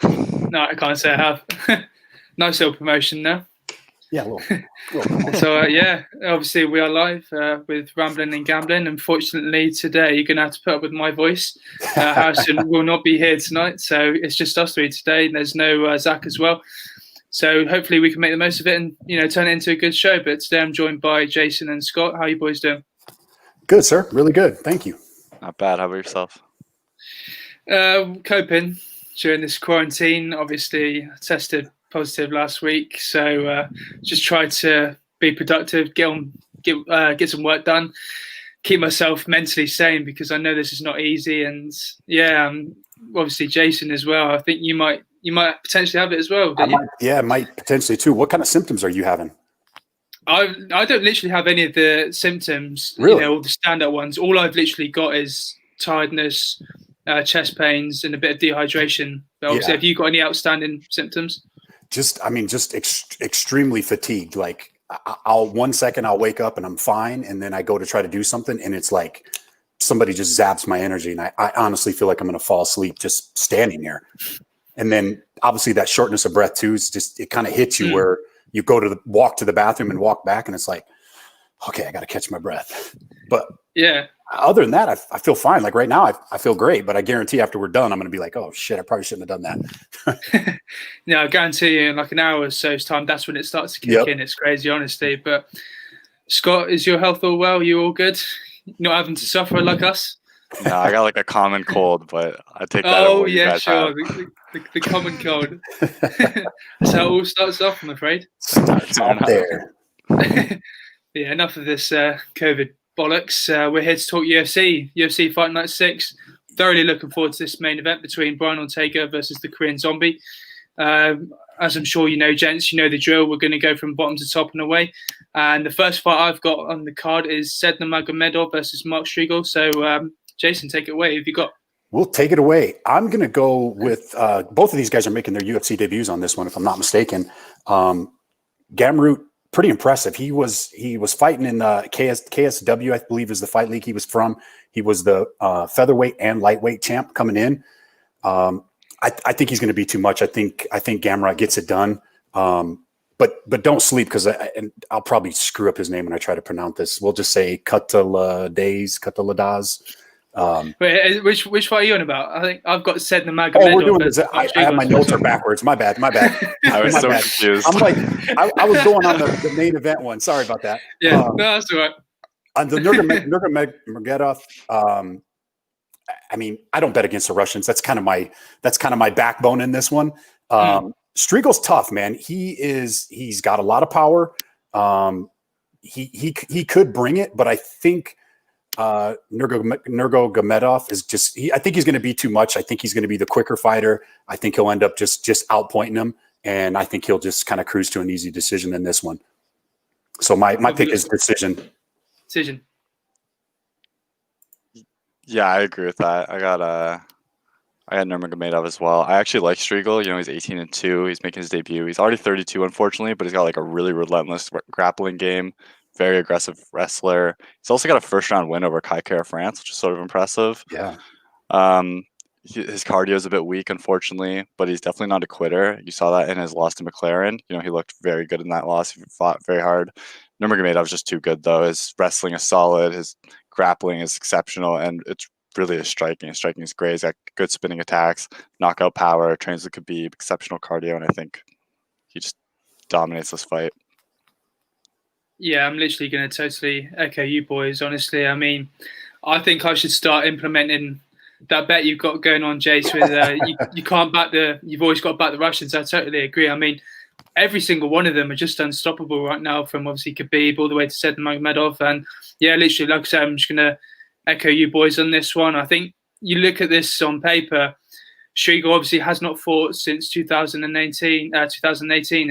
No, I can't say I have. Nice little promotion there. Yeah, a little. So, obviously we are live with Ramblin Gamblin. Unfortunately, today you're going to have to put up with my voice. Harrison will not be here tonight, so it's just us three today. There's no Zach as well. So hopefully we can make the most of it and, turn it into a good show. But today I'm joined by Jason and Scott. How are you boys doing? Good, sir. Really good. Thank you. Not bad. How about yourself? Coping during this quarantine. Obviously tested positive last week, so just tried to be productive, get some work done, keep myself mentally sane because I know this is not easy. And obviously Jason as well. I think you might potentially have it as well. I might potentially too. What kind of symptoms are you having? I don't literally have any of the symptoms. Really? All the standout ones. All I've literally got is tiredness, chest pains, and a bit of dehydration. But obviously, have you got any outstanding symptoms? Just extremely fatigued. Like I'll 1 second I'll wake up and I'm fine, and then I go to try to do something, and it's like somebody just zaps my energy, and I honestly feel like I'm going to fall asleep just standing there. And then obviously that shortness of breath too is just, it kind of hits you where you go to walk to the bathroom and walk back, and it's like, okay, I got to catch my breath. But yeah, other than that, I feel fine. Like right now, I feel great, but I guarantee after we're done, I'm going to be like, oh shit, I probably shouldn't have done that. No, I guarantee you in like an hour or so's time, that's when it starts to kick in. It's crazy, honestly. But Scott, is your health all well? You all good? Not having to suffer like us? No, I got like a common cold, but I take that. Oh yeah, sure. The common cold. That's how it all starts off, I'm afraid. Starts off there. Yeah, enough of this COVID bollocks. We're here to talk UFC Fight Night 6. Thoroughly looking forward to this main event between Brian Ortega versus the Korean Zombie. As I'm sure you know, gents, you know the drill. We're going to go from bottom to top and away. And the first fight I've got on the card is Sedna Magomedov versus Mark Striegel. So, Jason, take it away. Who have you got? We'll take it away. I'm going to go with both of these guys are making their UFC debuts on this one, if I'm not mistaken. Gamrot, pretty impressive. He was fighting in KSW, I believe is the fight league he was from. He was the featherweight and lightweight champ coming in. I think he's going to be too much. I think Gamrot gets it done. But don't sleep because I'll probably screw up his name when I try to pronounce this. We'll just say Kutateladze. Wait, which fight are you on about? I think I've got Sedna Magomedov. Oh, we're doing this. I have my notes are backwards. My bad. I was so confused. I'm like, I was going on the main event one. Sorry about that. Yeah, no, that's all right. On the Nurmagomedov, I mean, I don't bet against the Russians. That's kind of my backbone in this one. Striegel's tough, man. He's got a lot of power. He could bring it, but I think Nurmagomedov is just. I think he's going to be too much. I think he's going to be the quicker fighter. I think he'll end up just outpointing him, and I think he'll just kind of cruise to an easy decision in this one. So my pick is decision. Decision. Yeah, I agree with that. I got Nurmagomedov as well. I actually like Striegel. He's 18-2. He's making his debut. He's already 32, unfortunately, but he's got like a really relentless grappling game. Very aggressive wrestler. He's also got a first-round win over Kai Kara France, which is sort of impressive. Yeah. His cardio is a bit weak, unfortunately, but he's definitely not a quitter. You saw that in his loss to McLaren. He looked very good in that loss. He fought very hard. Nurmagomedov is just too good, though. His wrestling is solid. His grappling is exceptional, and it's really his striking. His striking is great. He's got good spinning attacks, knockout power, trains with Khabib, exceptional cardio, and I think he just dominates this fight. Yeah, I'm literally going to totally echo you boys, honestly. I mean, I think I should start implementing that bet you've got going on, Jace, with you can't back you've always got to back the Russians. I totally agree. I mean, every single one of them are just unstoppable right now, from obviously Khabib all the way to Sedna Magomedov. And yeah, literally, like I said, I'm just going to echo you boys on this one. I think you look at this on paper, Striegel obviously has not fought since 2018, and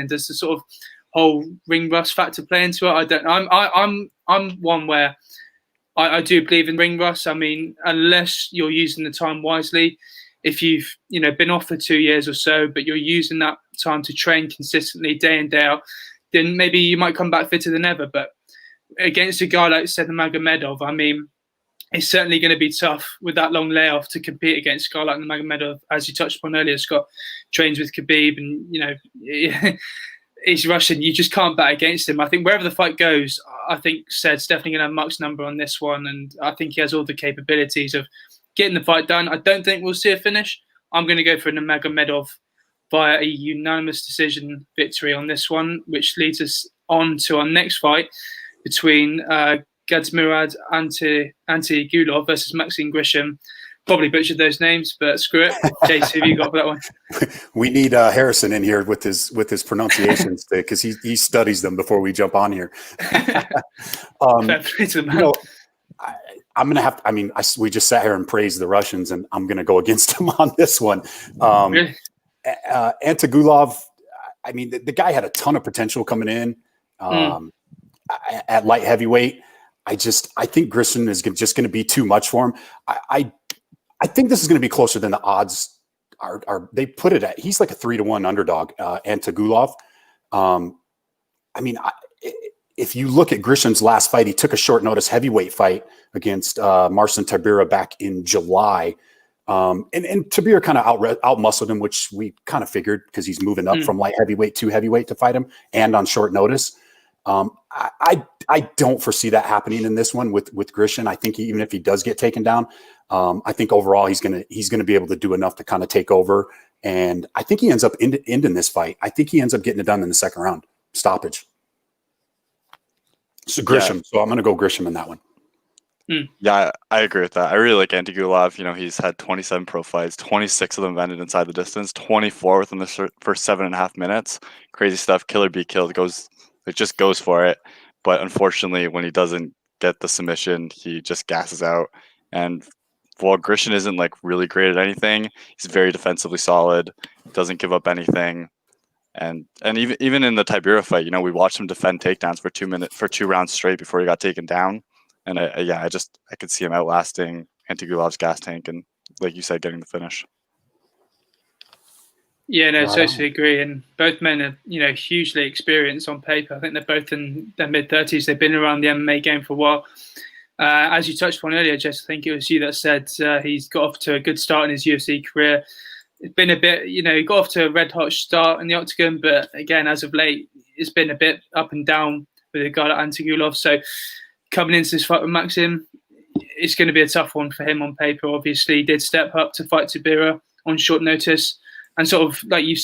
does the sort of whole ring rust factor play into it? I don't know. I'm one where I do believe in ring rust. I mean, unless you're using the time wisely, if you've been off for 2 years or so, but you're using that time to train consistently day in, day out, then maybe you might come back fitter than ever. But against a guy like Sedna Magomedov, I mean, it's certainly going to be tough with that long layoff to compete against a guy like Nurmagomedov. As you touched upon earlier, Scott trains with Khabib, and he's Russian. You just can't bet against him. I think wherever the fight goes, I think Sed's definitely going to have Muck's number on this one, and I think he has all the capabilities of getting the fight done. I don't think we'll see a finish. I'm going to go for Nurmagomedov via a unanimous decision victory on this one, which leads us on to our next fight between Gadzhimurad Antigulov versus Maxime Grishin. Probably butchered those names, but screw it. Jace, who have you got for that one? We need Harrison in here with his pronunciations because he studies them before we jump on here. Fair play to the man. I'm gonna have. We just sat here and praised the Russians, and I'm gonna go against him on this one. Really? Antigulov. The guy had a ton of potential coming in at light heavyweight. I think Grishin is just going to be too much for him. I think this is going to be closer than the odds are. They put it at. He's like a 3-1 underdog. Antigulov. If you look at Grishin's last fight, he took a short notice heavyweight fight against Marcin Tybura back in July. And Tybura kind of outmuscled him, which we kind of figured because he's moving up from light heavyweight to heavyweight to fight him and on short notice. I don't foresee that happening in this one with Grishin. I think even if he does get taken down, I think overall he's gonna be able to do enough to kind of take over. And I think he ends up ending this fight. I think he ends up getting it done in the second round stoppage. So Grishin. Yeah. So I'm gonna go Grishin in that one. Yeah, I agree with that. I really like Antigulov. He's had 27 pro fights, 26 of them ended inside the distance, 24 within the first 7.5 minutes. Crazy stuff. Killer be killed. Just goes for it. But unfortunately, when he doesn't get the submission, he just gasses out. And while Grishin isn't like really great at anything, he's very defensively solid, doesn't give up anything. And even in the Tybura fight, we watched him defend takedowns for 2 rounds straight before he got taken down. And I could see him outlasting Antigulov's gas tank and, like you said, getting the finish. Yeah, no, totally agree. And both men are, hugely experienced on paper. I think they're both in their mid-30s. They've been around the MMA game for a while. As you touched on earlier, Jess, I think it was you that said he's got off to a good start in his UFC career. It's been a bit, he got off to a red-hot start in the octagon, but again, as of late, it's been a bit up and down with a guy like Antigulov. So coming into this fight with Maxim, it's going to be a tough one for him on paper. Obviously, he did step up to fight Tybura on short notice. And sort of, like you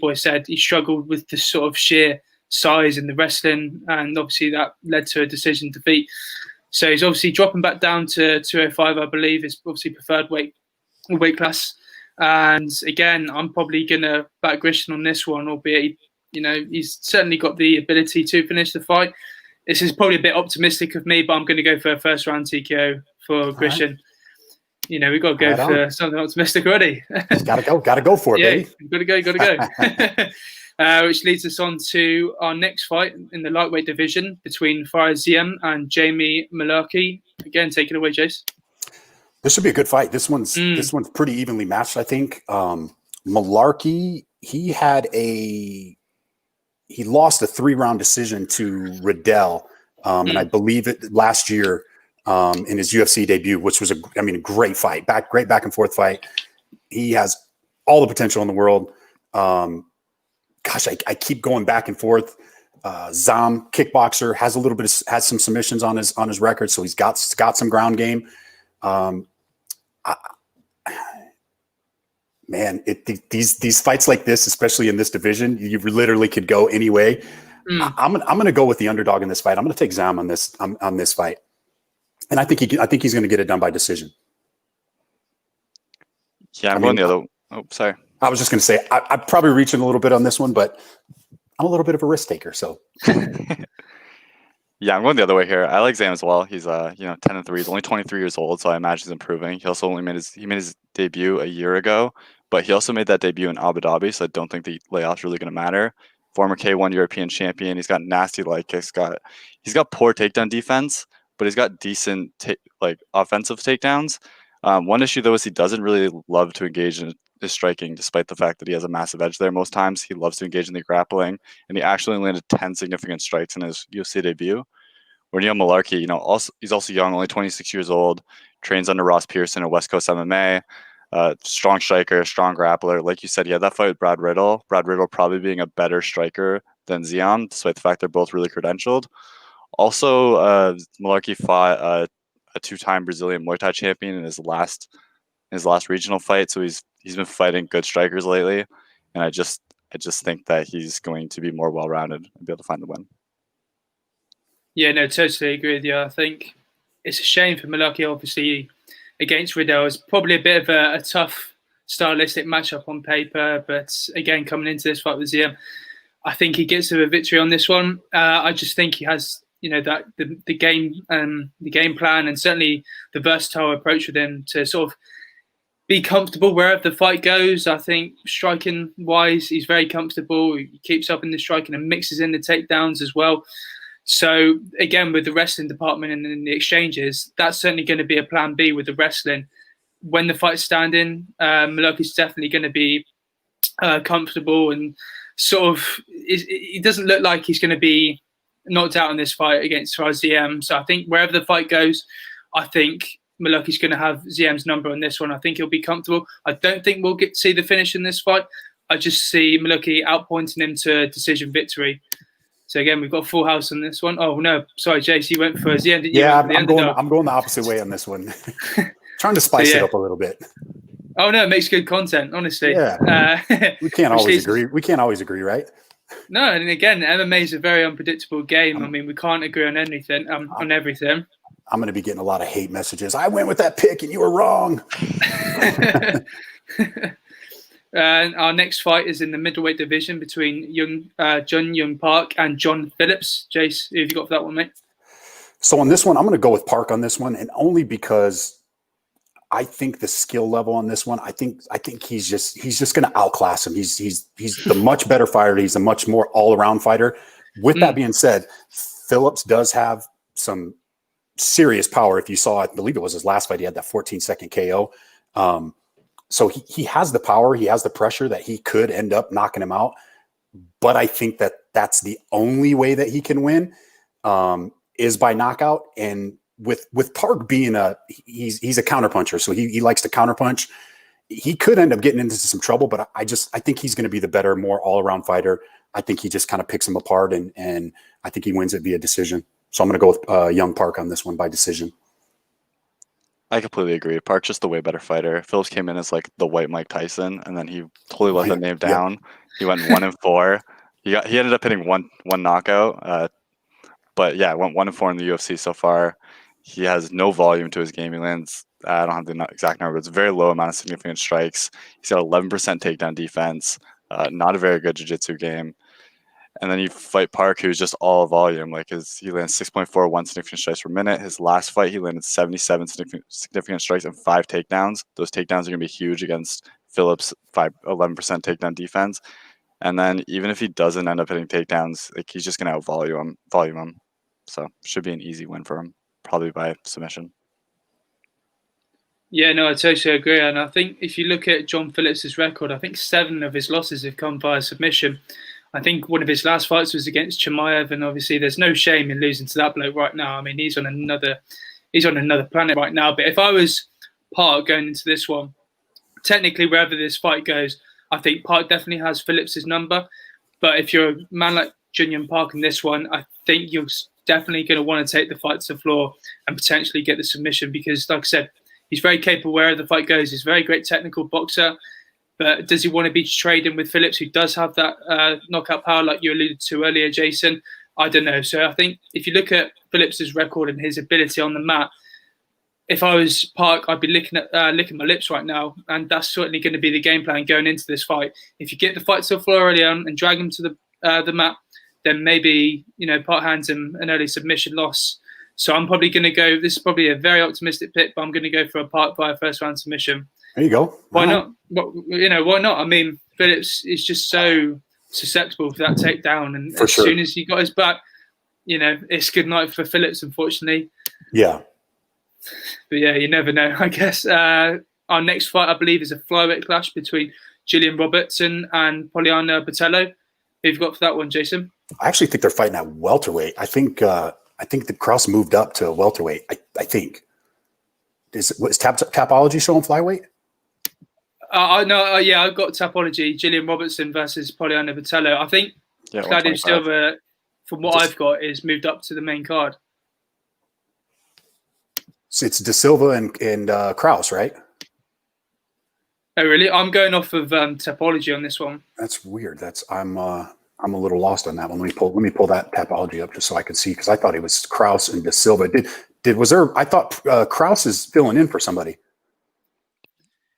boys said, he struggled with the sort of sheer size in the wrestling. And obviously that led to a decision defeat. So he's obviously dropping back down to 205, I believe, is obviously preferred weight class. And again, I'm probably going to back Grishin on this one, albeit, he's certainly got the ability to finish the fight. This is probably a bit optimistic of me, but I'm going to go for a first round TKO for Grishin. We've got to go for something optimistic already. Gotta go for it, baby. Gotta go. Which leads us on to our next fight in the lightweight division between Fares Ziam and Jamie Mullarkey. Again, take it away, Jace. This should be a good fight. This one's pretty evenly matched, I think. Mullarkey, he lost a 3-round decision to Riddell, and I believe it last year. In his UFC debut, which was a great fight, great back and forth fight. He has all the potential in the world. I keep going back and forth. Zam, kickboxer, has some submissions on his record, so he's got some ground game. These fights like this, especially in this division, you literally could go any way. I'm gonna go with the underdog in this fight. I'm gonna take Zam on this fight. And I think he's going to get it done by decision. Yeah, I'm going the other. Oh, sorry. I was just going to say I'm probably reaching a little bit on this one, but I'm a little bit of a risk taker. So. Yeah, I'm going the other way here. I like Zam as well. He's 10-3. He's only 23 years old, so I imagine he's improving. He also only made his debut a year ago, but he also made that debut in Abu Dhabi, so I don't think the layoff's really going to matter. Former K1 European champion. He's got nasty leg kicks. He's got poor takedown defense, but he's got decent offensive takedowns. One issue, though, is he doesn't really love to engage in his striking, despite the fact that he has a massive edge there most times. He loves to engage in the grappling, and he actually landed 10 significant strikes in his UFC debut. Where Mullarkey, he's also young, only 26 years old, trains under Ross Pearson at West Coast MMA. Strong striker, strong grappler. Like you said, he had that fight with Brad Riddle. Brad Riddle probably being a better striker than Ziam, despite the fact they're both really credentialed. Also, Malarkey fought a two-time Brazilian Muay Thai champion in his last regional fight. So he's been fighting good strikers lately, and I just think that he's going to be more well-rounded and be able to find the win. Yeah, no, totally agree with you. I think it's a shame for Malarkey, obviously, against Riddle. It's probably a bit of a tough stylistic matchup on paper, but again, coming into this fight with Ziam, I think he gets a victory on this one. I just think he has, that the game plan, and certainly the versatile approach with him to sort of be comfortable wherever the fight goes. I think striking wise, he's very comfortable. He keeps up in the striking and mixes in the takedowns as well. So again, with the wrestling department and in the exchanges, that's certainly going to be a plan B with the wrestling. When the fight's standing, Malarkey's definitely going to be comfortable and sort of, he doesn't look like he's going to be knocked out in this fight against Ziam. So I think wherever the fight goes, I think Malarkey's going to have Ziam's number on this one. I think he'll be comfortable. I don't think we'll get to see the finish in this fight. I just see Malarkey outpointing him to a decision victory. So again, we've got a full house on this one. Oh no, sorry, Jace, you went for Ziam. Yeah, I'm going the opposite way on this one. Trying to spice it up a little bit. Oh no, it makes good content, honestly. Yeah, we can't always agree. We can't always agree, right? No, and again, MMA is a very unpredictable game. I mean, we can't agree on anything, on everything. I'm going to be getting a lot of hate messages. I went with that pick and you were wrong. And our next fight is in the middleweight division between Jun Yong Park and John Phillips. Jace, who have you got for that one, mate? So on this one, I'm going to go with Park on this one, and only because I think the skill level on this one, I think he's just going to outclass him. He's the much better fighter. He's a much more all-around fighter. With that being said, Phillips does have some serious power. If you saw, I believe it was his last fight, he had that 14-second KO. So he has the power, he has the pressure that he could end up knocking him out. But I think that that's the only way that he can win, is by knockout. And with Park being he's a counterpuncher, so he likes to counterpunch. He could end up getting into some trouble, but I think he's going to be the better, more all-around fighter. I think he just kind of picks him apart, and I think he wins it via decision. So I'm going to go with Young Park on this one by decision. I completely agree. Park's just the way better fighter. Phillips came in as like the white Mike Tyson, and then he totally let the name down. He went 1-4. He ended up hitting one knockout. But yeah, went 1-4 in the UFC so far. He has no volume to his game. He lands, I don't have the exact number, but it's a very low amount of significant strikes. He's got 11% takedown defense. Not a very good jiu-jitsu game. And then you fight Park, who's just all volume. Like he lands 6.41 significant strikes per minute. His last fight, he landed 77 significant strikes and 5 takedowns. Those takedowns are going to be huge against Phillips' 11% takedown defense. And then even if he doesn't end up hitting takedowns, like he's just going to out-volume him. So should be an easy win for him, probably by submission. Yeah, no, I totally agree. And I think if you look at John Phillips' record, I think 7 of his losses have come via submission. I think one of his last fights was against Chimaev, and obviously there's no shame in losing to that bloke right now. I mean, he's on another planet right now. But if I was Park going into this one, technically wherever this fight goes, I think Park definitely has Phillips' number. But if you're a man like Jun Yong Park in this one, I think you're definitely going to want to take the fight to the floor and potentially get the submission, because, like I said, he's very capable wherever the fight goes. He's a very great technical boxer. But does he want to be trading with Phillips, who does have that knockout power, like you alluded to earlier, Jason? I don't know. So I think if you look at Phillips' record and his ability on the mat, if I was Park, I'd be licking my lips right now. And that's certainly going to be the game plan going into this fight. If you get the fight to the floor early on and drag him to the mat, then maybe, Park hands him an early submission loss. So I'm probably going to go, this is probably a very optimistic pick, but I'm going to go for a Park via first round submission. There you go. Why not? Why not? I mean, Phillips is just so susceptible to that takedown, and as soon as he got his back, it's good night for Phillips, unfortunately. Yeah. But yeah, you never know, I guess. Our next fight, I believe, is a flyweight clash between Gillian Robertson and Poliana Botelho. Who have you got for that one, Jason? I actually think they're fighting at welterweight. I think the Krause moved up to welterweight. I think. is Tapology showing flyweight? Yeah, I've got Tapology. Gillian Robertson versus Poliana Botelho. I think Cláudio Silva, from what I've got, is moved up to the main card. So it's De Silva and Krause, right? Oh, really? I'm going off of Tapology on this one. That's weird. I'm a little lost on that one. Let me pull that Tapology up just so I can see, because I thought it was Krause and De Silva. I thought Krause is filling in for somebody.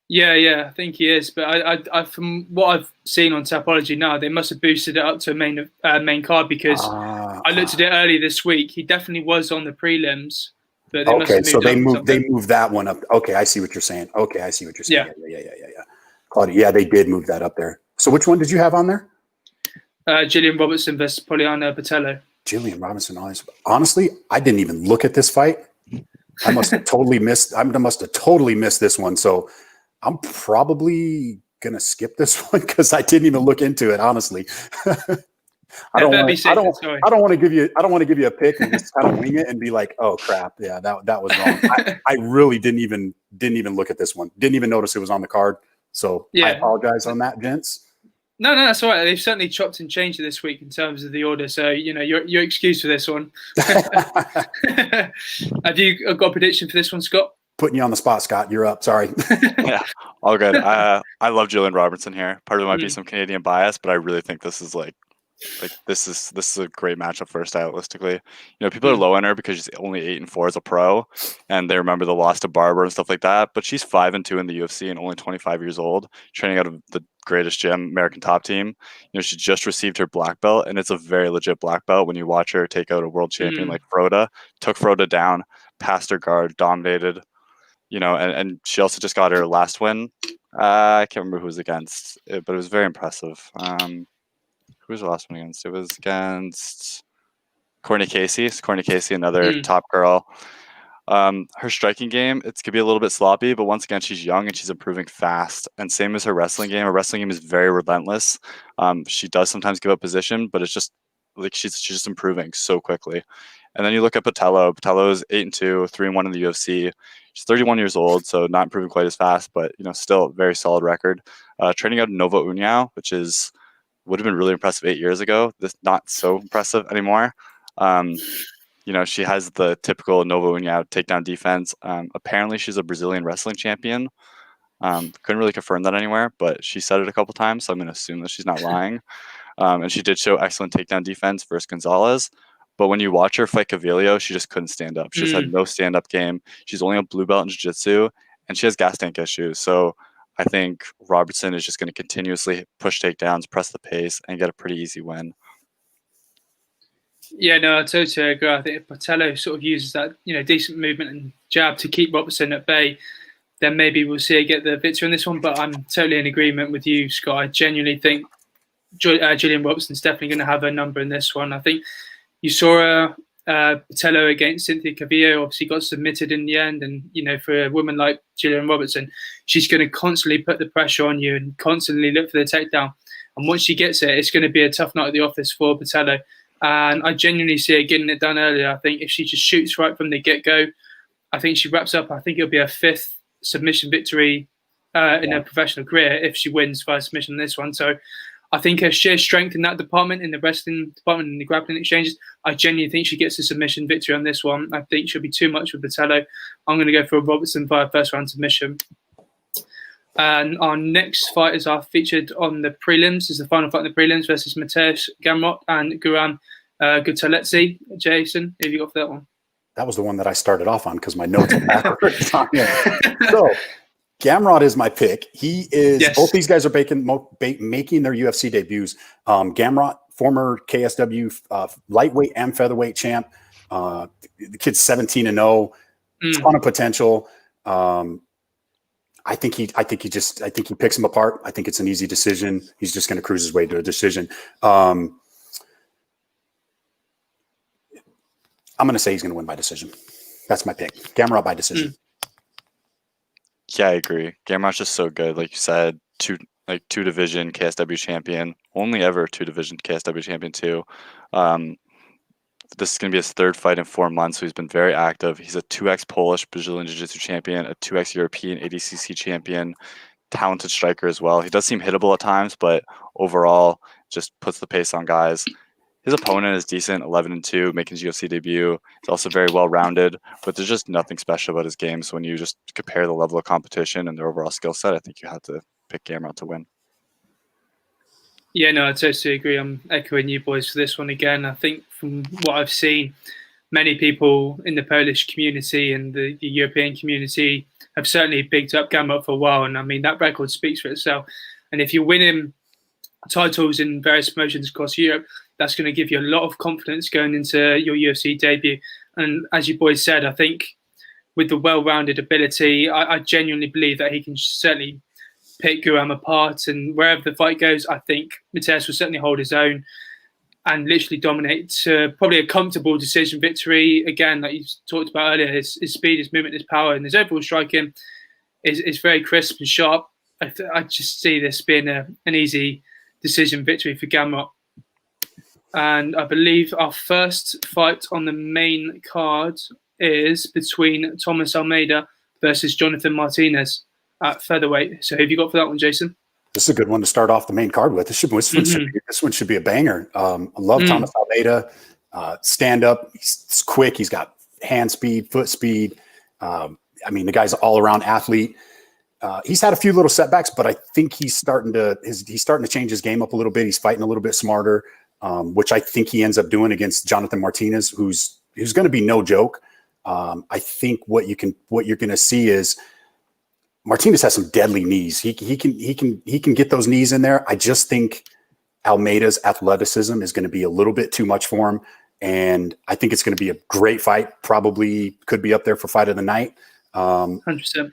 Yeah, I think he is. But I from what I've seen on Tapology now, they must have boosted it up to a main card, because I looked at it earlier this week. He definitely was on the prelims. But they moved that one up. Okay, I see what you're saying. Yeah. Cláudio, yeah, they did move that up there. So which one did you have on there? Gillian Robertson versus Poliana Botelho. Gillian Robertson. Honestly, I didn't even look at this fight. I must have totally missed this one. So I'm probably gonna skip this one because I didn't even look into it, honestly. I don't want to give you a pick and just kind of wing it and be like, oh crap, yeah, that was wrong. I really didn't even look at this one. Didn't even notice it was on the card. So yeah. I apologize on that, gents. No, that's all right. They've certainly chopped and changed it this week in terms of the order. So you're excused for this one. Have you got a prediction for this one, Scott? Putting you on the spot, Scott. You're up. Sorry. Yeah, all good. I love Gillian Robertson here. Part of it might be some Canadian bias, but I really think this is this is a great matchup for her stylistically. People are low on her because she's only 8-4 as a pro, and they remember the loss to Barber and stuff like that. But she's 5-2 in the UFC and only 25 years old, training out of the greatest gym, American Top Team. She just received her black belt, and it's a very legit black belt. When you watch her take out a world champion like Froda, took Froda down, passed her guard, dominated. And she also just got her last win. I can't remember who it was against, but it was very impressive. Who was the last one against? It was against Courtney Casey. Courtney Casey, another top girl. Her striking game, it could be a little bit sloppy, but once again, she's young and she's improving fast. And same as her wrestling game. Her wrestling game is very relentless. She does sometimes give up position, but it's just like she's just improving so quickly. And then you look at Botelho. Botelho is 8-2, 3-1 in the UFC. She's 31 years old, so not improving quite as fast, but still a very solid record. Training out of Nova União, which would have been really impressive 8 years ago. This not so impressive anymore. She has the typical Nova União takedown defense. Apparently, she's a Brazilian wrestling champion. Couldn't really confirm that anywhere, but she said it a couple times, so I'm going to assume that she's not lying. And she did show excellent takedown defense versus Gonzalez. But when you watch her fight Cavillo, she just couldn't stand up. She just had no stand-up game. She's only a blue belt in jiu-jitsu, and she has gas tank issues. So I think Robertson is just going to continuously push takedowns, press the pace, and get a pretty easy win. Yeah, no, I totally agree. I think if Botelho sort of uses that, decent movement and jab to keep Robertson at bay, then maybe we'll see her get the victory on this one. But I'm totally in agreement with you, Scott. I genuinely think Gillian Robertson's definitely going to have her number in this one. I think you saw Botelho against Cynthia Cavillo, obviously got submitted in the end. And, for a woman like Gillian Robertson, she's going to constantly put the pressure on you and constantly look for the takedown. And once she gets it, it's going to be a tough night at the office for Botelho. And I genuinely see her getting it done earlier. I think if she just shoots right from the get-go, I think she wraps up. I think it'll be her 5th submission victory in her professional career if she wins via submission in this one. So I think her sheer strength in that department, in the wrestling department, in the grappling exchanges, I genuinely think she gets a submission victory on this one. I think she'll be too much with Botelho. I'm going to go for a Robertson via first-round submission. And our next fighters are featured on the prelims. This is the final fight in the prelims versus Mateusz Gamrot and Guram Kutateladze. Jason, who have you got for that one? That was the one that I started off on because my notes are backwards. So Gamrot is my pick. He is. Yes. Both these guys are making their UFC debuts. Gamrot, former KSW lightweight and featherweight champ. The kid's 17-0. Ton of potential. I think he picks him apart. I think it's an easy decision. He's just going to cruise his way to a decision. I'm going to say he's going to win by decision. That's my pick. Gamrot by decision. Yeah, I agree. Gamrot's just so good. Like you said, two division KSW champion. Only ever 2 division KSW champion too. This is going to be his third fight in 4 months, so he's been very active. He's a 2x Polish Brazilian Jiu-Jitsu champion, a 2x European ADCC champion, talented striker as well. He does seem hittable at times, but overall just puts the pace on guys. His opponent is decent, 11-2, making his UFC debut. He's also very well-rounded, but there's just nothing special about his game. So when you just compare the level of competition and their overall skill set, I think you have to pick Gamrot to win. Yeah, no, I totally agree. I'm echoing you boys for this one again. I think from what I've seen, many people in the Polish community and the European community have certainly picked up Gamrot for a while. And I mean, that record speaks for itself. And if you're winning titles in various promotions across Europe, that's going to give you a lot of confidence going into your UFC debut. And as you boys said, I think with the well-rounded ability, I genuinely believe that he can certainly pick Guram apart. And wherever the fight goes, I think Mateusz will certainly hold his own and literally dominate probably a comfortable decision victory. Again, like you talked about earlier, his speed, his movement, his power, and his overall striking is very crisp and sharp. I just see this being an easy decision victory for Gamrot. And I believe our first fight on the main card is between Thomas Almeida versus Jonathan Martinez at featherweight. So who have you got for that one, Jason? This is a good one to start off the main card with. This one should be a banger. I love Thomas Almeida. Stand up. He's quick. He's got hand speed, foot speed. I mean, the guy's an all-around athlete. He's had a few little setbacks, but I think he's starting to change his game up a little bit. He's fighting a little bit smarter, which I think he ends up doing against Jonathan Martinez, who's going to be no joke. I think what you're going to see is Martinez has some deadly knees. He can get those knees in there. I just think Almeida's athleticism is going to be a little bit too much for him, and I think it's going to be a great fight. Probably could be up there for fight of the night. 100%.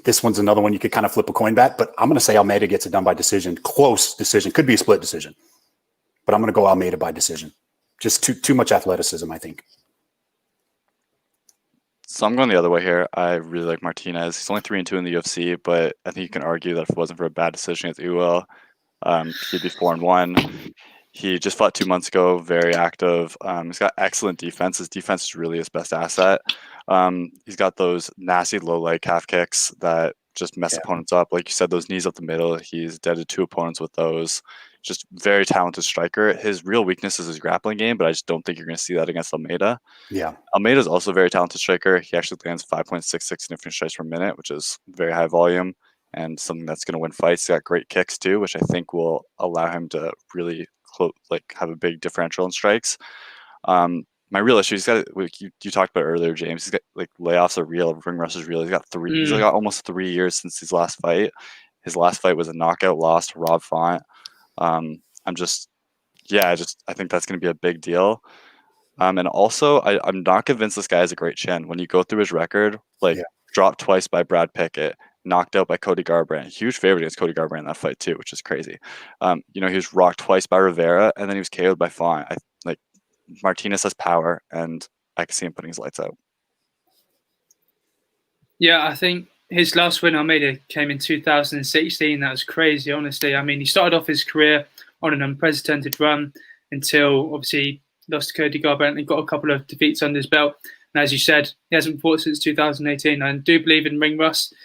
This one's another one you could kind of flip a coin bet, but I'm going to say Almeida gets it done by decision. Close decision. Could be a split decision, but I'm going to go Almeida by decision. Just too much athleticism, I think. So I'm going the other way here. I really like Martinez. He's only 3-2 in the UFC, but I think you can argue that if it wasn't for a bad decision against Uwell, he'd be 4-1. He just fought 2 months ago, very active. He's got excellent defense. His defense is really his best asset. He's got those nasty low leg calf kicks that just mess opponents up. Like you said, those knees up the middle. He's deaded 2 opponents with those. Just very talented striker. His real weakness is his grappling game, but I just don't think you're going to see that against Almeida. Yeah. Almeida is also a very talented striker. He actually lands 5.66 significant strikes per minute, which is very high volume and something that's going to win fights. He's got great kicks too, which I think will allow him to really have a big differential in strikes. My real issue, he's got, like you talked about earlier, James, he's got like layoffs are real, ring rust is real. He's got he's got almost 3 years since his last fight. His last fight was a knockout loss to Rob Font. I think that's going to be a big deal. And also, I'm not convinced this guy has a great chin. When you go through his record, dropped twice by Brad Pickett, knocked out by Cody Garbrandt, huge favorite against Cody Garbrandt in that fight too, which is crazy. He was rocked twice by Rivera, and then he was KO'd by Font. Martinez has power, and I can see him putting his lights out. Yeah, I think his last win Almeida came in 2016. That was crazy, honestly. I mean, he started off his career on an unprecedented run until obviously lost to Cody Garbrandt and got a couple of defeats under his belt. And as you said, he hasn't fought since 2018. I do believe in ring rust.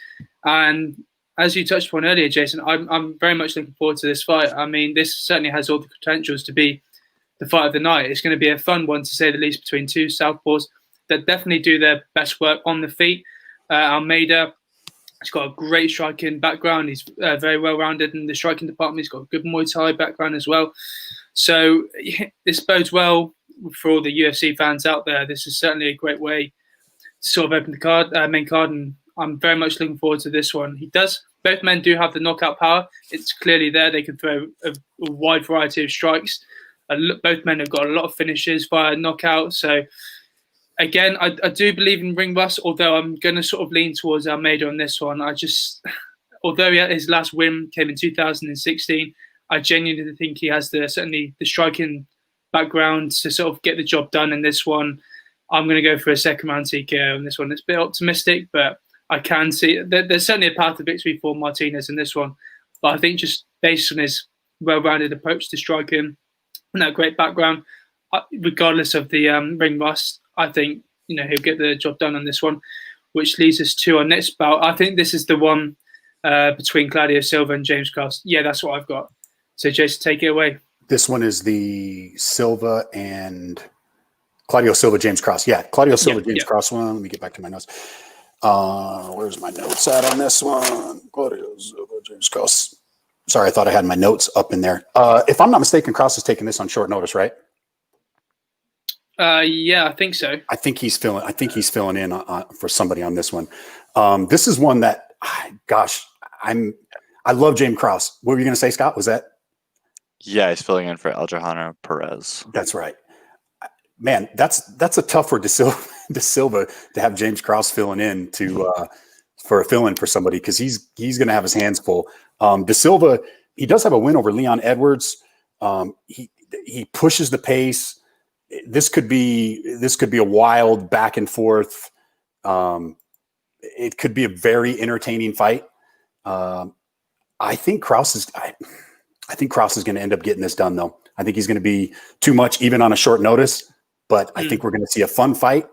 And as you touched upon earlier, Jason, I'm very much looking forward to this fight. I mean, this certainly has all the potentials to be the fight of the night. It's going to be a fun one, to say the least, between two southpaws that definitely do their best work on the feet. Almeida, he's got a great striking background. He's very well-rounded in the striking department. He's got a good Muay Thai background as well. So this bodes well for all the UFC fans out there. This is certainly a great way to sort of open the main card, and I'm very much looking forward to this one. Both men do have the knockout power. It's clearly there. They can throw a wide variety of strikes. Both men have got a lot of finishes via knockout. So again, I do believe in ring rust, although I'm going to sort of lean towards Almeida on this one. Although his last win came in 2016, I genuinely think he has certainly the striking background to sort of get the job done in this one. I'm going to go for a second round TKO on this one. It's a bit optimistic, but I can see there's certainly a path to victory for Martinez in this one. But I think just based on his well-rounded approach to striking, and that great background. Regardless of the ring rust, I think he'll get the job done on this one, which leads us to our next bout. I think this is the one between Cláudio Silva and James Krause. Yeah, that's what I've got. So Jason, take it away. This one is the Silva and Cláudio Silva, James Krause. Yeah, Cláudio Silva, James Krause one. Let me get back to my notes. Where's my notes at on this one? Cláudio Silva, James Krause. Sorry, I thought I had my notes up in there. If I'm not mistaken, Krause is taking this on short notice, right? Yeah, I think so. I think he's filling in for somebody on this one. This is one that, gosh, I love James Krause. What were you going to say, Scott? Was that? Yeah, he's filling in for Alejandro Perez. That's right. Man, that's a tough for De Silva to have James Krause filling in for a fill-in for somebody, because he's going to have his hands full. De Silva, he does have a win over Leon Edwards. He pushes the pace. This could be a wild back and forth. It could be a very entertaining fight. I think Krause is going to end up getting this done, though. I think he's going to be too much, even on a short notice. But I think we're going to see a fun fight.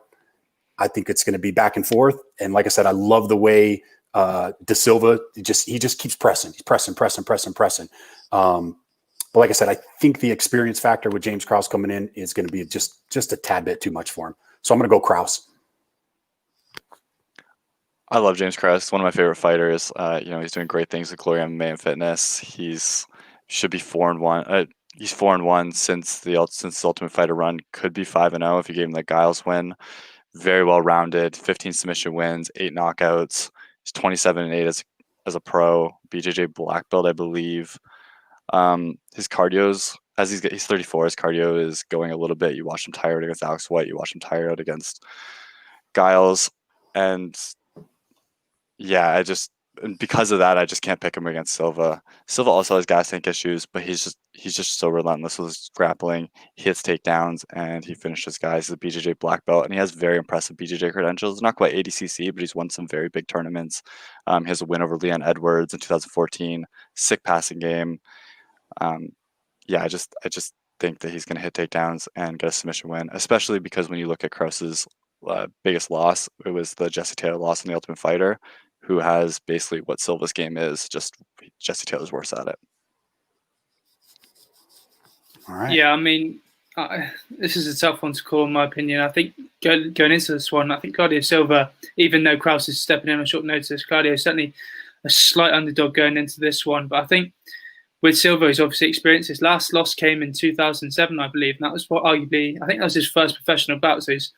I think it's going to be back and forth. And like I said, I love the way De Silva he just keeps pressing. He's pressing. But like I said, I think the experience factor with James Krause coming in is going to be just a tad bit too much for him. So I'm going to go Krause. I love James Krause. One of my favorite fighters. He's doing great things with Glory MMA and Fitness. He's should be 4-1. He's 4-1 since the Ultimate Fighter run. Could be 5-0 if you gave him the Giles win. Very well rounded. 15 submission wins, 8 knockouts. He's 27-8 as a pro. BJJ black belt, I believe. His cardio's, as he's 34, his cardio is going a little bit. You watch him tired against Alex White. You watch him tired against Giles. And yeah, because of that, I just can't pick him against Silva. Silva also has gas tank issues, but he's just so relentless with his grappling. He hits takedowns and he finishes guys. He's a BJJ black belt, and he has very impressive BJJ credentials. Not quite ADCC, but he's won some very big tournaments. He has a win over Leon Edwards in 2014. Sick passing game. I just think that he's going to hit takedowns and get a submission win, especially because when you look at Krause's biggest loss, it was the Jesse Taylor loss in the Ultimate Fighter, who has basically what Silva's game is, just Jesse Taylor's worse at it. All right. Yeah, I mean, this is a tough one to call, in my opinion. I think going into this one, I think Cláudio Silva, even though Krause is stepping in on short notice, Cláudio is certainly a slight underdog going into this one. But I think with Silva, he's obviously experienced. His last loss came in 2007, I believe. And that was I think that was his first professional bout. So he's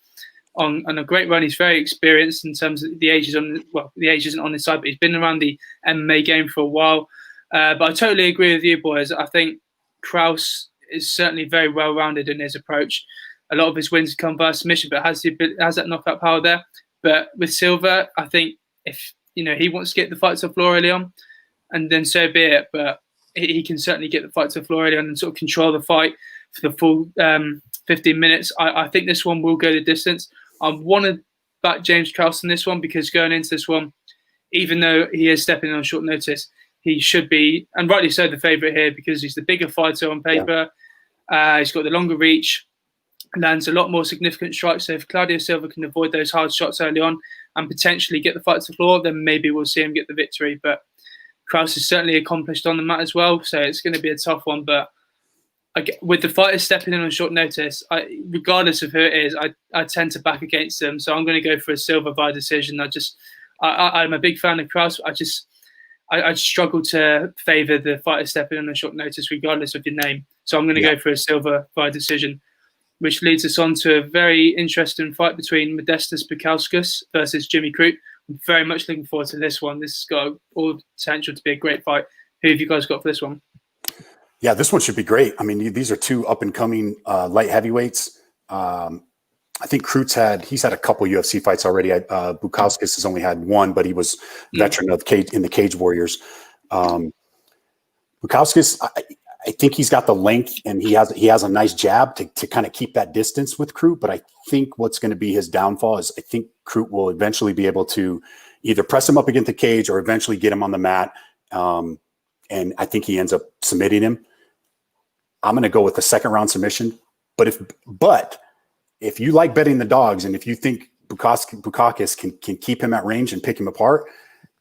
on a great run. He's very experienced in terms of the age isn't on his side, but he's been around the MMA game for a while. But I totally agree with you, boys. I think Krause is certainly very well-rounded in his approach. A lot of his wins come via submission, but has that knockout power there. But with Silva, I think if he wants to get the fight to the floor early on, and then so be it. But he can certainly get the fight to the floor early on and sort of control the fight for the full 15 minutes. I think this one will go the distance. I want to back James Krause in this one, because going into this one, even though he is stepping on short notice, he should be, and rightly so, the favourite here, because he's the bigger fighter on paper. Yeah. He's got the longer reach, lands a lot more significant strikes. So if Cláudio Silva can avoid those hard shots early on and potentially get the fight to the floor, then maybe we'll see him get the victory. But Krause is certainly accomplished on the mat as well, so it's going to be a tough one. But with the fighters stepping in on short notice, regardless of who it is, I tend to back against them. So I'm going to go for a Silva by decision. I'm a big fan of Krause. I struggle to favour the fighter stepping in on short notice, regardless of your name. So I'm going to go for a Silva by decision, which leads us on to a very interesting fight between Modestas Bukauskas versus Jimmy Crute. I'm very much looking forward to this one. This has got all the potential to be a great fight. Who have you guys got for this one? Yeah, this one should be great. I mean, these are two up-and-coming light heavyweights. I think Crute's he's had a couple UFC fights already. Bukauskas has only had one, but he was veteran of in the Cage Warriors. Bukauskas, I think he's got the length, and he has a nice jab to kind of keep that distance with Crute. But I think what's going to be his downfall is I think Crute will eventually be able to either press him up against the cage or eventually get him on the mat. And I think he ends up submitting him. I'm going to go with the second round submission. But if you like betting the dogs and if you think Bukauskas can keep him at range and pick him apart,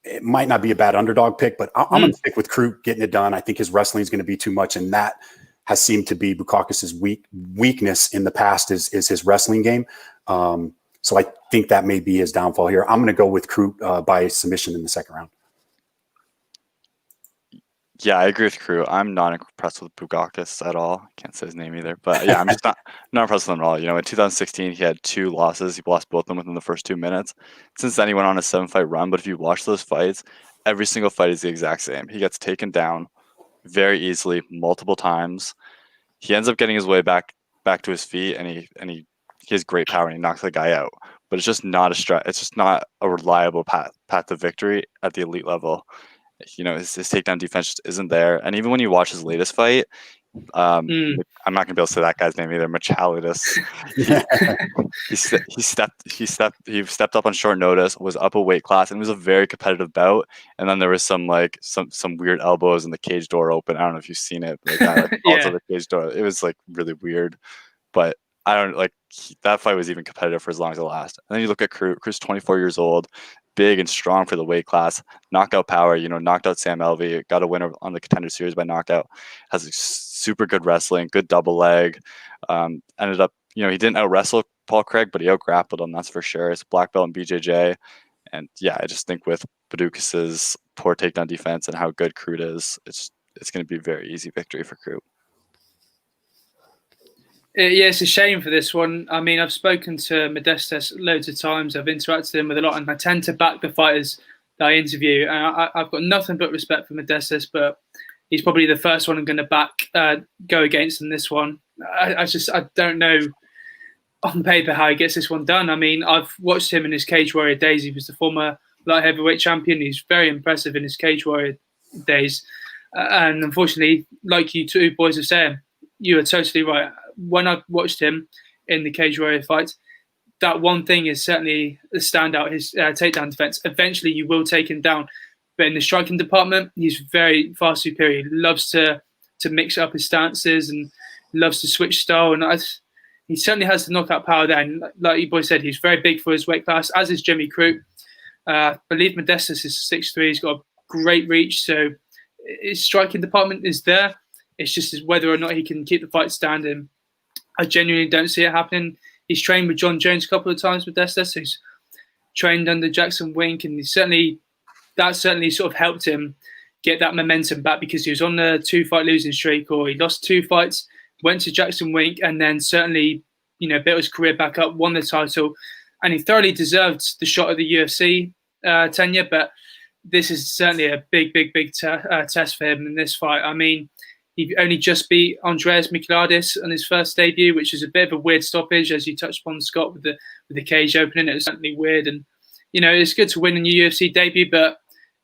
it might not be a bad underdog pick. But I'm going to stick with Crute getting it done. I think his wrestling is going to be too much, and that has seemed to be Bukauskas' weakness in the past is his wrestling game. So I think that may be his downfall here. I'm going to go with Crute by submission in the second round. Yeah, I agree with Crute. I'm not impressed with Bukauskas at all. Can't say his name either. But yeah, I'm just not impressed with him at all. You know, in 2016, he had 2 losses. He lost both of them within the first 2 minutes. Since then, he went on a 7-fight run. But if you watch those fights, every single fight is the exact same. He gets taken down very easily, multiple times. He ends up getting his way back to his feet, and he has great power, and he knocks the guy out. But it's just not it's just not a reliable path to victory at the elite level. You know, his takedown defense just isn't there. And even when you watch his latest fight, I'm not gonna be able to say that guy's name either. Michailidis. He stepped up on short notice, was up a weight class, and it was a very competitive bout. And then there was some weird elbows and the cage door open. I don't know if you've seen it, but also the cage door. It was like really weird. But I don't that fight was even competitive for as long as it lasted. And then you look at Crute. Crute's 24 years old, big and strong for the weight class, knockout power, you know, knocked out Sam Alvey, got a winner on the Contender Series by knockout, has super good wrestling, good double leg, ended up, you know, he didn't out wrestle Paul Craig, but he out grappled him, that's for sure. It's black belt in BJJ. And yeah, I just think with Bukauskas' poor takedown defense and how good Crute is, it's going to be a very easy victory for Crute. Yeah, it's a shame for this one. I mean, I've spoken to Modestas loads of times. I've interacted with him with a lot, and I tend to back the fighters that I interview. And I've got nothing but respect for Modestas, but he's probably the first one I'm going to go against in this one. I don't know on paper how he gets this one done. I mean, I've watched him in his Cage Warrior days. He was the former light heavyweight champion. He's very impressive in his Cage Warrior days. And unfortunately, like you two boys are saying, you are totally right. When I've watched him in the Cage Warrior fights, that one thing is certainly a standout, his takedown defense. Eventually, you will take him down. But in the striking department, he's very far superior. He loves to mix up his stances and loves to switch style. And he certainly has the knockout power there. And like you boys said, he's very big for his weight class, as is Jimmy Crute. I believe Modestas is 6'3". He's got a great reach. So his striking department is there. It's just whether or not he can keep the fight standing. I genuinely don't see it happening. He's trained with John Jones a couple of times with Modestas. He's trained under Jackson Wink, and that certainly sort of helped him get that momentum back, because he was on a 2-fight losing streak, or he lost 2 fights, went to Jackson Wink, and then certainly, you know, built his career back up, won the title, and he thoroughly deserved the shot at the UFC tenure. But this is certainly a big test for him in this fight. I mean, he only just beat Andreas Michailidis on his first debut, which is a bit of a weird stoppage, as you touched upon, Scott, with the cage opening. It was certainly weird, and you know, it's good to win in your UFC debut, but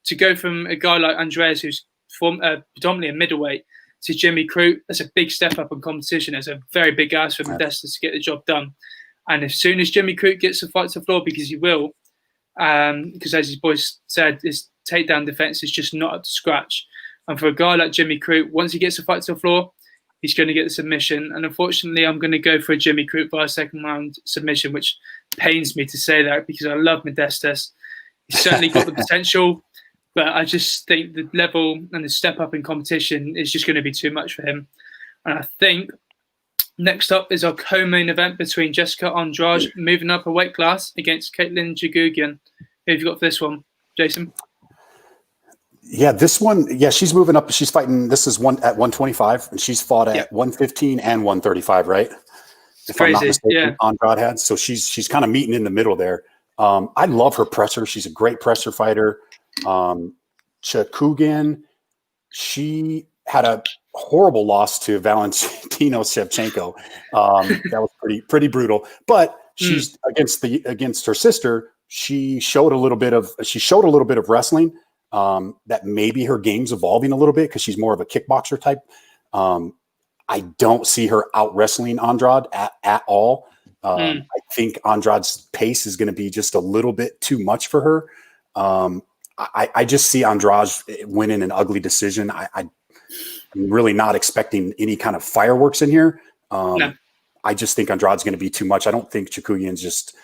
to go from a guy like Andreas, who's predominantly a middleweight, to Jimmy Crute, that's a big step up in competition. It's a very big ask for Modestas to get the job done. And as soon as Jimmy Crute gets the fight to the floor, because he will, because as his boys said, his takedown defense is just not up to scratch. And for a guy like Jimmy Crute, once he gets the fight to the floor, he's going to get the submission. And unfortunately, I'm going to go for a Jimmy Crute by a second round submission, which pains me to say that, because I love Modestas. He's certainly got the potential, but I just think the level and the step up in competition is just going to be too much for him. And I think next up is our co-main event between Jessica Andrade, moving up a weight class, against Katlyn Chookagian. Who have you got for this one, Jason? Yeah, this one, she's moving up. She's fighting, this is one at 125, and she's fought at 115 and 135, right? If I'm not mistaken, Andrade had. So she's kind of meeting in the middle there. I love her presser. She's a great presser fighter. Chookagian, she had a horrible loss to Valentino Shevchenko. That was pretty brutal. But she's against her sister. She showed a little bit of wrestling. That maybe her game's evolving a little bit, because she's more of a kickboxer type. I don't see her out wrestling Andrade at all. I think Andrade's pace is going to be just a little bit too much for her. I just see Andrade winning an ugly decision. I'm really not expecting any kind of fireworks in here. No. I just think Andrade's going to be too much. I don't think Chookagian's just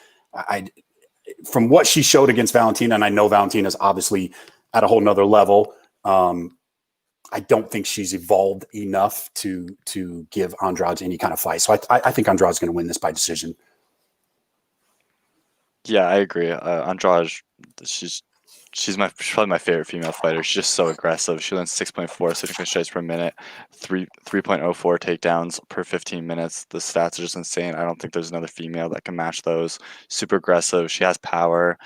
from what she showed against Valentina, and I know Valentina's obviously at a whole nother level. I don't think she's evolved enough to give Andrade any kind of fight. So I think Andrade's going to win this by decision. Yeah, I agree. Andrade, she's probably my favorite female fighter. She's just so aggressive. She lands 6.4 significant strikes per minute, 3.04 takedowns per 15 minutes. The stats are just insane. I don't think there's another female that can match those. Super aggressive. She has power,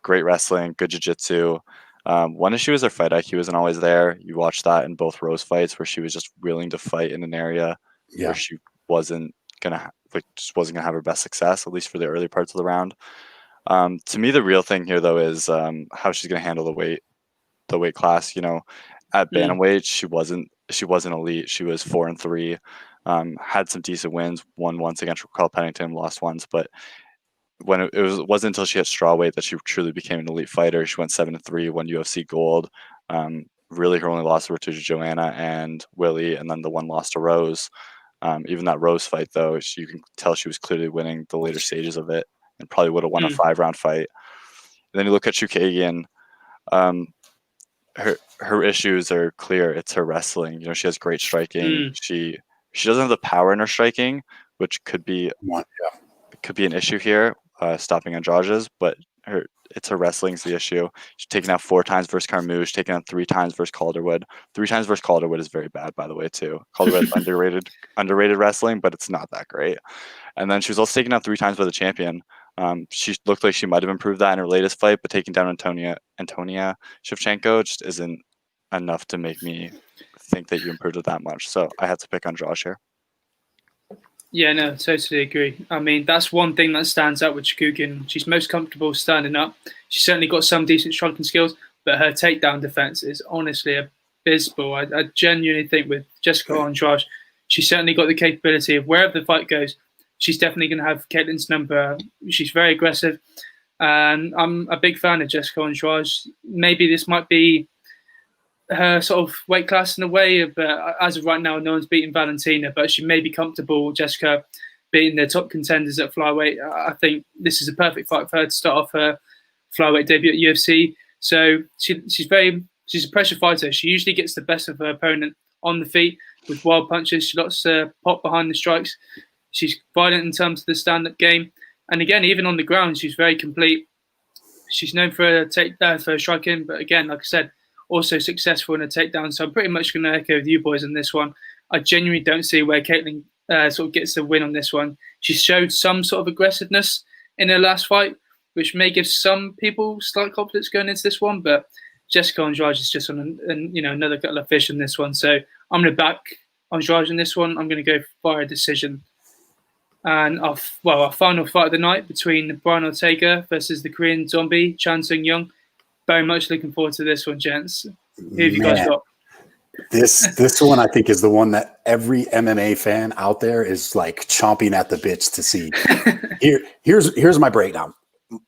great wrestling, good jiu-jitsu. One issue is her fight IQ isn't always there. You watch that in both Rose fights where she was just willing to fight in an area where she wasn't gonna have her best success, at least for the early parts of the round. To me, the real thing here, though, is how she's going to handle the weight class. You know, at bantamweight, she wasn't elite. She was 4-3, had some decent wins, won once against Carl Pennington, lost once. But when it wasn't until she hit strawweight that she truly became an elite fighter. She went 7-3, won UFC gold. Really, her only losses were to Joanna and Willie, and then the one loss to Rose. Even that Rose fight, though, you can tell she was clearly winning the later stages of it, and probably would have won a 5-round fight. And then you look at Chookagian, her issues are clear. It's her wrestling. You know, she has great striking. She doesn't have the power in her striking, which could be an issue here, stopping Andrade's, but it's her wrestling's the issue. She's taken out 4 times versus Carmouche, taken out 3 times versus Calderwood. 3 times versus Calderwood is very bad, by the way, too. Calderwood's underrated wrestling, but it's not that great. And then she was also taken out 3 times by the champion. She looked like she might have improved that in her latest fight, but taking down Antonia Shevchenko just isn't enough to make me think that you improved it that much. So I had to pick Andrade here. Yeah, no, totally agree. I mean, that's one thing that stands out with Chookagian. She's most comfortable standing up. She's certainly got some decent striking skills, but her takedown defense is honestly abysmal. I genuinely think with Jessica Andrade, she's certainly got the capability of wherever the fight goes, she's definitely going to have Katlyn's number. She's very aggressive. And I'm a big fan of Jessica Andrade. Maybe this might be her sort of weight class in a way, but as of right now, no one's beating Valentina, but she may be comfortable, Jessica, beating the top contenders at flyweight. I think this is a perfect fight for her to start off her flyweight debut at UFC. So she's a pressure fighter. She usually gets the best of her opponent on the feet with wild punches. She likes to pop behind the strikes. She's violent in terms of the stand-up game. And again, even on the ground, she's very complete. She's known for her striking, but again, like I said, also successful in a takedown. So I'm pretty much going to echo with you boys on this one. I genuinely don't see where Katlyn sort of gets the win on this one. She showed some sort of aggressiveness in her last fight, which may give some people slight confidence going into this one. But Jessica Andrade is just on another kettle of fish in this one. So I'm going to back Andrade in this one. I'm going to go via decision. And our final fight of the night between Brian Ortega versus the Korean zombie, Sung Jung. Very much looking forward to this one, gents. Who have you guys got? This one I think is the one that every MMA fan out there is like chomping at the bits to see. Here's my breakdown.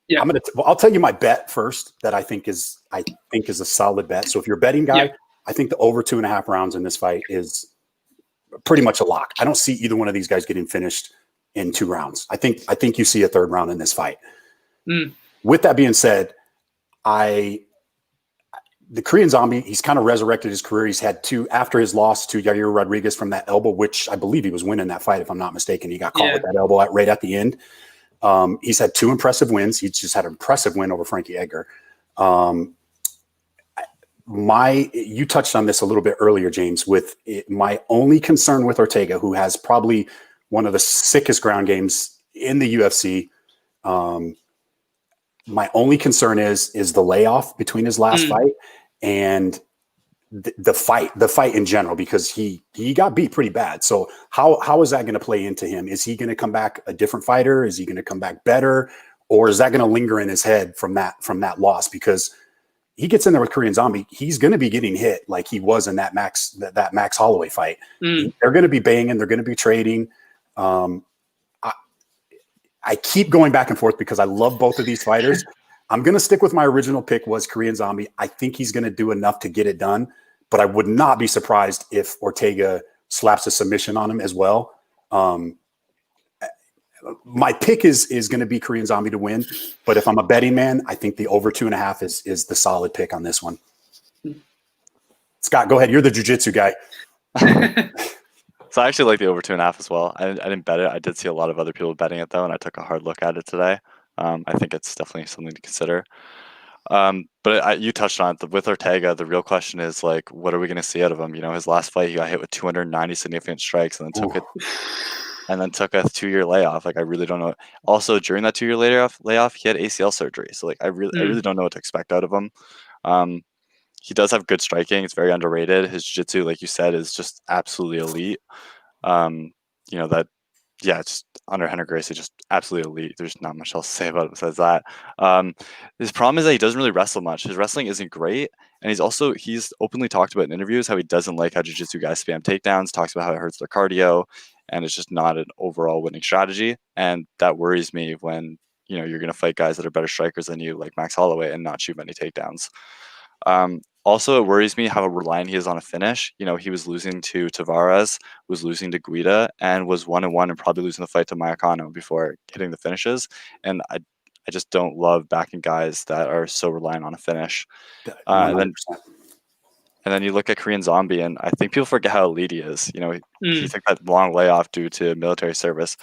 Yeah. I'll tell you my bet first that I think is a solid bet. So if you're a betting guy, I think the over 2.5 rounds in this fight is pretty much a lock. I don't see either one of these guys getting finished in 2 rounds. I think you see a 3rd round in this fight. With that being said, the Korean zombie, he's kind of resurrected his career. He's had 2 after his loss to Yair Rodriguez from that elbow, which I believe he was winning that fight, if I'm not mistaken. He got caught with that elbow right at the end. He's had 2 impressive wins. He's just had an impressive win over Frankie Edgar. You touched on this a little bit earlier, James, with my only concern with Ortega, who has probably one of the sickest ground games in the UFC. My only concern is the layoff between his last fight and the fight in general, because he got beat pretty bad. So how is that going to play into him? Is he going to come back a different fighter? Is he going to come back better? Or is that going to linger in his head from that loss? Because he gets in there with Korean Zombie, he's going to be getting hit like he was in that Max Holloway fight. They're going to be banging. They're going to be trading. I keep going back and forth because I love both of these fighters. I'm going to stick with my original pick was Korean Zombie. I think he's going to do enough to get it done. but I would not be surprised if Ortega slaps a submission on him as well. My pick is going to be Korean Zombie to win, but if I'm a betting man, I think the over 2.5 is the solid pick on this one. Scott, go ahead. You're the jiu-jitsu guy. So I actually like the over 2.5 as well. I didn't bet it. I did see a lot of other people betting it though, and I took a hard look at it today. I think it's definitely something to consider. But you touched on it with Ortega. The real question is like, what are we going to see out of him? You know, his last fight, he got hit with 290 significant strikes, and then took a 2-year layoff. Like, I really don't know. Also, during that 2-year layoff, he had ACL surgery. So like, I really don't know what to expect out of him. He does have good striking. It's very underrated. His jiu-jitsu, like you said, is just absolutely elite. You know that. Yeah, it's under Henry Gracie, just absolutely elite. There's not much else to say about it besides that. His problem is that he doesn't really wrestle much. His wrestling isn't great, and he's openly talked about in interviews how he doesn't like how jiu-jitsu guys spam takedowns, talks about how it hurts their cardio, and it's just not an overall winning strategy. And that worries me when, you know, you're going to fight guys that are better strikers than you, like Max Holloway, and not shoot many takedowns. Also, it worries me how reliant he is on a finish. You know, he was losing to Tavares, was losing to Guida, and was 1-1 and probably losing the fight to Mayakano before hitting the finishes. And I just don't love backing guys that are so reliant on a finish. And then you look at Korean Zombie, and I think people forget how elite he is. You know, he took that long layoff due to military service.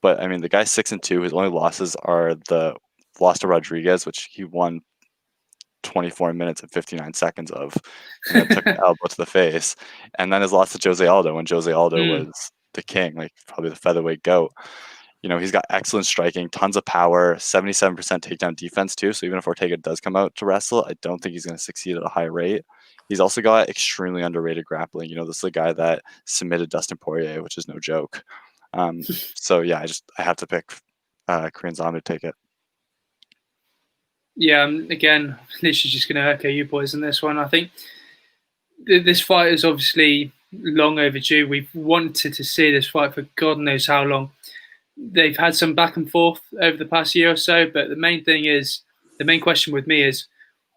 But, I mean, the guy's 6-2. His only losses are the loss to Rodriguez, which he won 24 minutes and 59 seconds of, and took an elbow to the face, and then his loss to Jose Aldo when Jose Aldo was the king, like probably the featherweight GOAT. You know, he's got excellent striking, tons of power, 77% takedown defense too. So even if Ortega does come out to wrestle, I don't think he's going to succeed at a high rate. He's also got extremely underrated grappling. You know, this is a guy that submitted Dustin Poirier, which is no joke. So yeah, I have to pick Korean Zombie to take it. Yeah, again, literally just going to echo you boys on this one. I think this fight is obviously long overdue. We've wanted to see this fight for God knows how long. They've had some back and forth over the past year or so, but the main question with me is,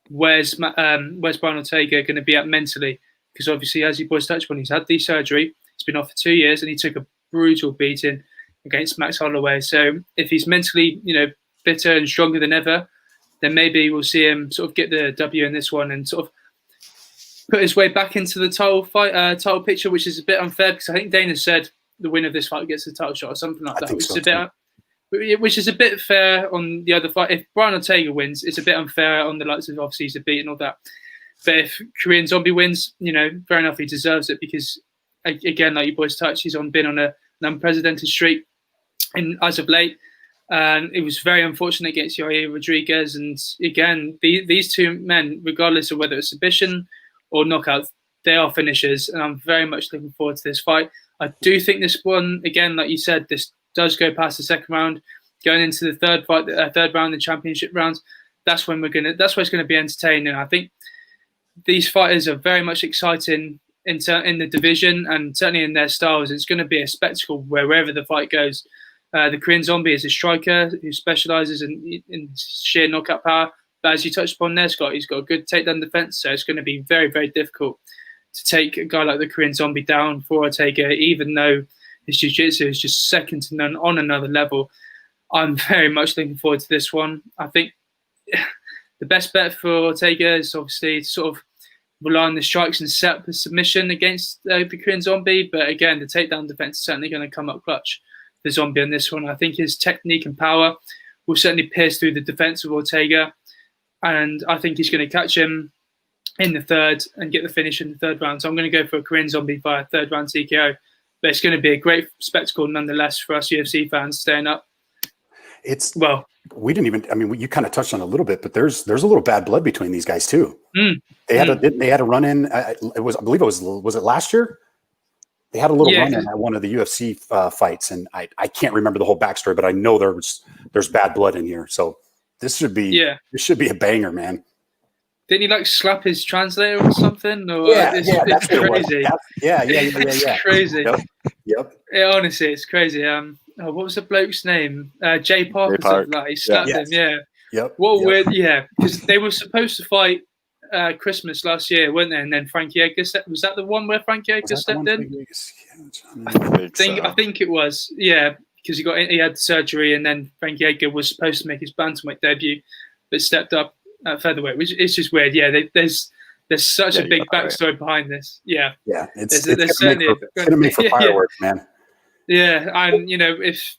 where's Brian Ortega going to be at mentally? Because obviously, as you boys touched on, he's had the surgery. He's been off for 2 years, and he took a brutal beating against Max Holloway. So if he's mentally, you know, fitter and stronger than ever, then maybe we'll see him sort of get the W in this one and sort of put his way back into the title picture, which is a bit unfair because I think Dana said the winner of this fight gets the title shot or something like that, which is a bit fair on the other fight. If Brian Ortega wins, it's a bit unfair on the likes of obviously Zabit and all that. But if Korean Zombie wins, you know, fair enough, he deserves it because, again, like you boys touched, he's been on an unprecedented streak as of late. And it was very unfortunate against Yair Rodriguez. And again, these two men, regardless of whether it's submission or knockout, they are finishers. And I'm very much looking forward to this fight. I do think this one, again, like you said, this does go past the second round, going into the third round, the championship rounds. That's when that's where it's going to be entertaining. I think these fighters are very much exciting in the division and certainly in their styles. It's going to be a spectacle wherever the fight goes. The Korean Zombie is a striker who specialises in sheer knockout power. But as you touched upon there, Scott, he's got a good takedown defence, so it's going to be very, very difficult to take a guy like the Korean Zombie down for Ortega, even though his jiu-jitsu is just second to none on another level. I'm very much looking forward to this one. I think the best bet for Ortega is obviously to sort of rely on the strikes and set up the submission against the Korean Zombie. But again, the takedown defense is certainly going to come up clutch for Zombie on this one. I think his technique and power will certainly pierce through the defense of Ortega. And I think he's going to catch him in the third and get the finish in the third round. So I'm going to go for a Korean Zombie via third round TKO. But it's going to be a great spectacle nonetheless for us UFC fans staying up. We didn't even. I mean, you kind of touched on it a little bit, but there's a little bad blood between these guys too. They had a run in. I believe it was it last year? They had a little run in at one of the UFC fights, and I can't remember the whole backstory, but I know there's bad blood in here. So this should be a banger, man. Didn't he slap his translator or something? Or that's crazy. It's crazy. Yep. Yeah, honestly, it's crazy. What was the bloke's name? Jay Park or something like that. He slapped him. Yeah. Yep. What weird? Yeah, because they were supposed to fight Christmas last year, weren't they? And then Frankie Edgar was that the one where Frankie Edgar stepped in? I think it was. Yeah, because he had surgery, and then Frankie Edgar was supposed to make his bantamweight debut, but stepped up at featherweight, which is just weird. Yeah, there's such a big backstory behind this. Yeah, it's gonna make for fireworks, man. Yeah, and if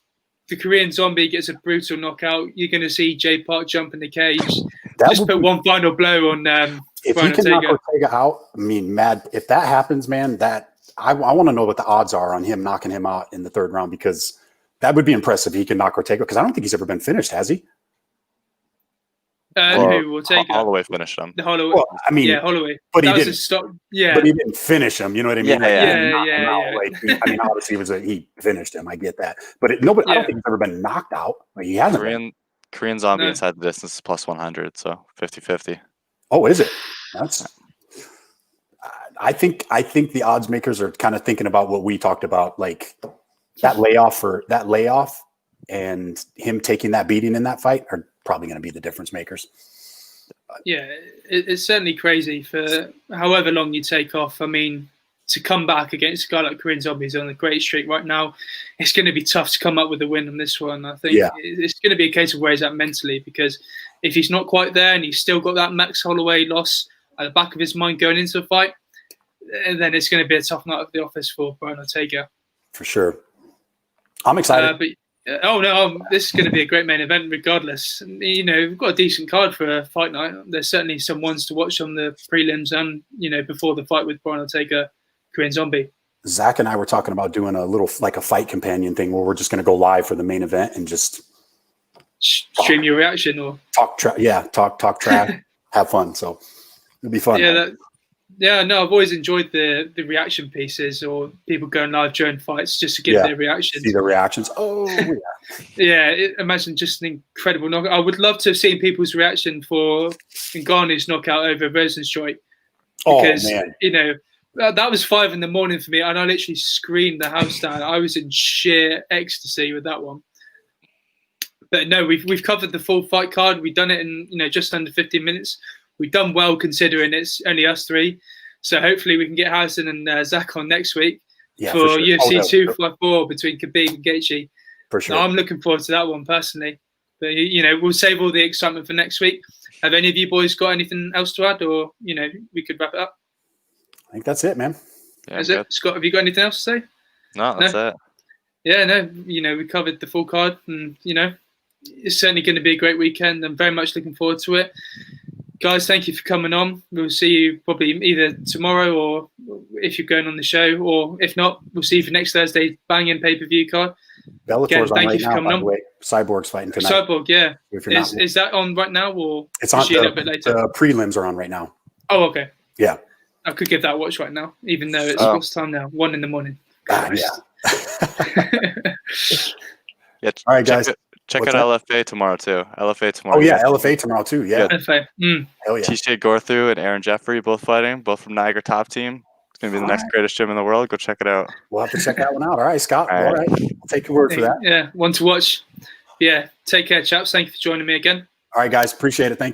the Korean Zombie gets a brutal knockout, you're going to see Jay Park jump in the cage. Just put one final blow on. If he can knock Ortega out, I mean, mad. If that happens, man, I want to know what the odds are on him knocking him out in the third round, because that would be impressive. He can knock Ortega, because I don't think he's ever been finished, has he? Who will take Holloway finished him. Holloway. Well, I mean, Holloway. But he didn't. But he didn't finish him. You know what I mean? Yeah. I mean, obviously he finished him. I get that. But I don't think he's ever been knocked out. Like, he hasn't. Korean Zombie inside the distance is plus 100, so 50-50. Oh, is it? That's. I think the odds makers are kind of thinking about what we talked about, like that layoff and him taking that beating in that fight are probably going to be the difference makers. Yeah, it's certainly crazy for however long you take off. I mean, to come back against a guy like Korean Zombie on a great streak right now, it's going to be tough to come up with a win on this one. I think it's going to be a case of where he's at mentally, because if he's not quite there and he's still got that Max Holloway loss at the back of his mind going into the fight, then it's going to be a tough night at the office for Brian Ortega. For sure. I'm excited. This is going to be a great main event regardless. We've got a decent card for a fight night. There's certainly some ones to watch on the prelims and, before the fight with Brian Ortega, Korean Zombie. Zach and I were talking about doing a little, like a fight companion thing where we're just going to go live for the main event and just stream your reaction or talk trash, have fun. So it'll be fun. I've always enjoyed the reaction pieces or people going live during fights just to give their reactions. See the reactions. Oh, yeah. Imagine just an incredible knockout. I would love to have seen people's reaction for Ngannou's knockout over Rosenstreich. Because, that was 5 a.m. for me, and I literally screamed the house down. I was in sheer ecstasy with that one. But no, we've covered the full fight card. We've done it in just under 15 minutes. We've done well considering it's only us three. So hopefully we can get Harrison and Zach on next week for UFC 254 between Khabib and Gaethje. For sure. Now, I'm looking forward to that one personally. But, we'll save all the excitement for next week. Have any of you boys got anything else to add, or, we could wrap it up? I think that's it, man. Yeah, is it? Scott, have you got anything else to say? No, that's it. Yeah, no, we covered the full card, and, it's certainly going to be a great weekend. I'm very much looking forward to it. Guys, thank you for coming on. We'll see you probably either tomorrow or if you're going on the show, or if not, we'll see you for next Thursday banging pay-per-view card. Bellator's on right now, by the way. Cyborg's fighting tonight. Cyborg, yeah. Is that on right now, or it's on a bit later? The prelims are on right now. Oh, okay. Yeah. I could give that a watch right now, even though it's what's time now? 1 a.m. Yeah. All right, guys. Check out LFA tomorrow too. LFA tomorrow. Oh yeah, LFA tomorrow too. Yeah. LFA. Hell yeah. TJ Gorthu and Aaron Jeffrey both fighting, both from Niagara Top Team. It's gonna be the next greatest gym in the world. Go check it out. We'll have to check that one out. All right, Scott. All right. I'll take your word for that. Yeah, one to watch. Yeah. Take care, chaps. Thank you for joining me again. All right, guys. Appreciate it. Thank you.